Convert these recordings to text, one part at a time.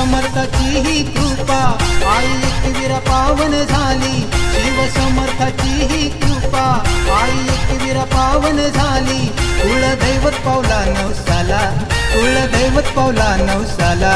समर्थाची ही कृपा आई एकवीरा पावन झाली, शिव समर्थाची ही कृपा आई एकवीरा पावन झाली। कुलदैवत पावला नवसाला, कुलदैवत पावला नवसाला।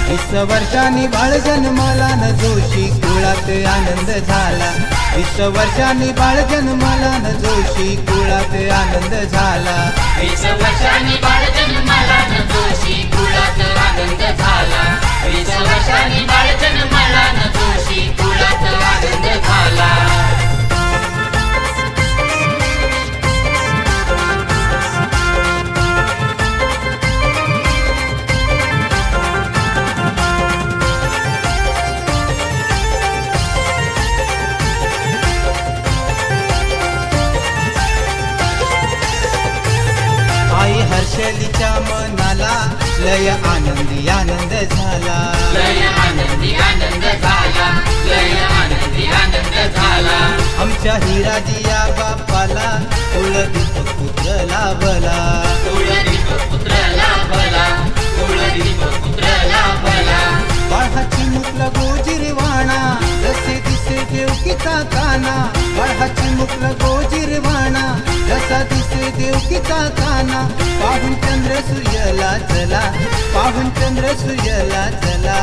20 वर्षांनी बाळ जन्माला न जोशी कुळात आनंद झाला, 20 वर्षांनी बाळ जन्माला न जोशी कुळात आनंद झाला। 20 वर्षांनी बाळ जन्माला न जोशी कुळात आनंद झाला, 20 वर्षांनी बाळ जन्माला न जोशी कुळात आनंद झाला। आई हर्षलीच्या मनाला लय आनंदी आनंद झाला, लय आनंदी आनंद झाला, लय आनंदी आनंद झाला। आमच्या हिराजिया बापाला कुलदीपक पुत्र लाभला, कुलदीपक पुत्र लाभला, कुलदीपक पुत्र लाभला। बाळाची मुकला गोजिरवाणा जसे दिसे देवकीचा काना, बाळाची मुकला गोजिरवाणा जसा दिसे देवकीचा काना। पाहून चंद्र सूर्यला चला, पाहून चंद्र सूर्यला चला।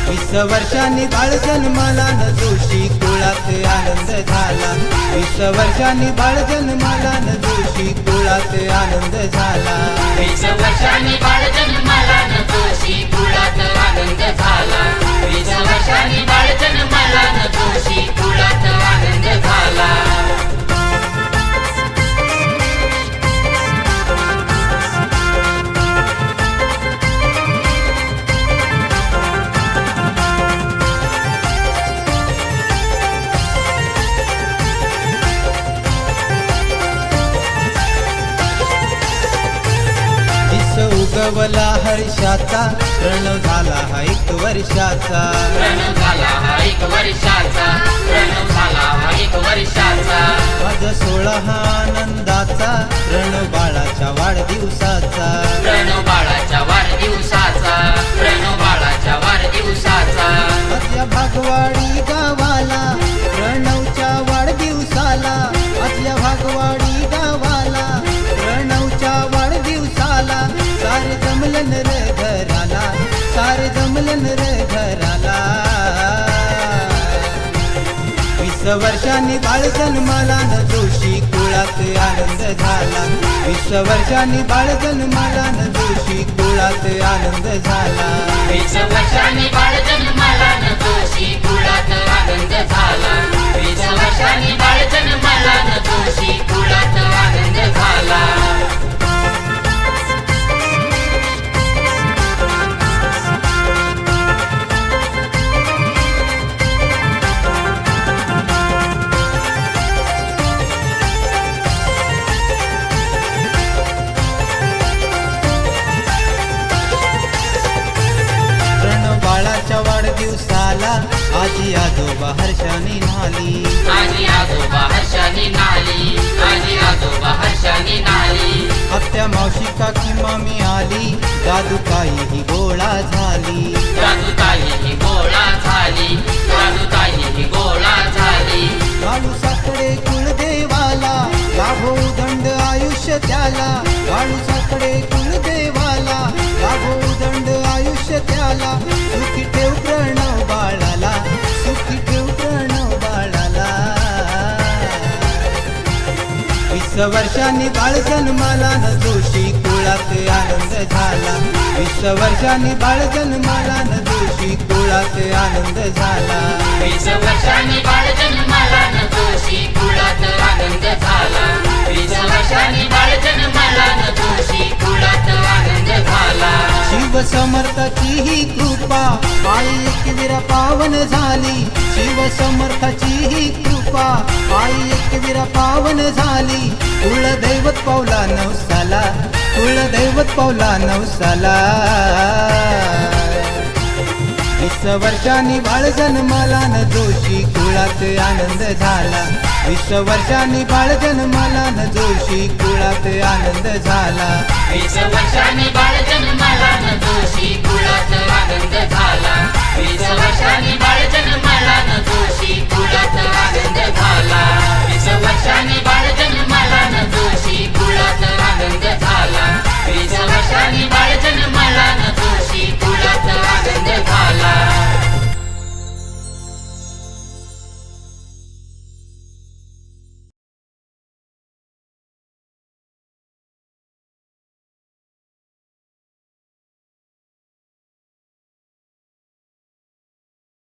20 वर्षांनी बाळ जन्माला न जोशी कुळात आनंद झाला, 20 वर्षांनी बाळ जन्माला न जोशी कुळात आनंद झाला। 20 वर्षांनी बाळ जन्माला न जोशी कुळात आनंद झाला, 20 वर्षांनी बाळ जन्माला न जोशी कुळात आनंद झाला। उगवला हर्षाचा प्रणव झाला हा 1 वर्षाचा, प्रणव झाला हा 1 वर्षाचा, प्रणव झाला हा 1 वर्षाचा। माझा 16 हा आनंदाचा प्रणव बाळाच्या वाढदिवसाचा, प्रणव बाळाच्या वाढदिवसाचा, प्रणव बाळाच्या वाढदिवसाचा। आजल्या भागवाडी गावाला प्रणवच्या वाढदिवसाला, आजल्या भागवाडी गावाला प्रणवच्या वाढदिवसाला। सारे जमलन रे घराला, सारे जमलन रे घराला। 20 वर्षांनी बाळ जन्माला न जोशी कुळात आनंद झाला, 20 वर्षांनी बाळ जन्माला न जोशी कुळात आनंद झाला। 20 वर्षांनी बाळ जन्माला न जोशी कुळात आनंद झाला, 20 वर्षांनी बाळ जन्माला न जोशी कुळात आनंद झाला। बाळाच्या वाढदिवसाला आजी आजोबा हर्षाने नाली, आजी आजोबा हर्षाने नाली, आजी आजोबा हर्षाने नाली। आत्या मावशी काकी मामी आली, दादू ताई ही गोळा झाली, दादू ताई ही गोळा झाली, दादू ताई ही गोळा झाली। बाळू साकडे कुलदेवाला लाभो दंड आयुष्य त्याला, बाळू साकडे कुलदेवाला लाभो दंड आयुष्य त्याला। सुखी ठेव प्रणव बाळाला, सुखी ठेव प्रणव बाळाला। 20 वर्षांनी बाळ जन्माला न जोशी कुळात आनंद झाला, 20 वर्षांनी बाळ जन्माला न जोशी कुळात आनंद झाला। 20 वर्षांनी बाळ जन्माला न जोशी कुळात आनंद झाला, 20 वर्षांनी बाळ जन्माला न जोशी कुळात आनंद झाला। शिव समर्थाची ही कृपा आई एकवीरा पावन झाली, शिव समर्थाची ही कृपा आई एकवीरा पावन झाली। कुलदैवत पावला नवसाला, कुलदैवत पावला नवसाला। 20 वर्षांनी बाळ जन्माला न जोशी कुळात आनंद झाला 20 वर्षांनी बाळ जन्माला न जोशी कुळात आनंद झाला 20 वर्षांनी बाळ जन्माला न जोशी कुळात आनंद झाला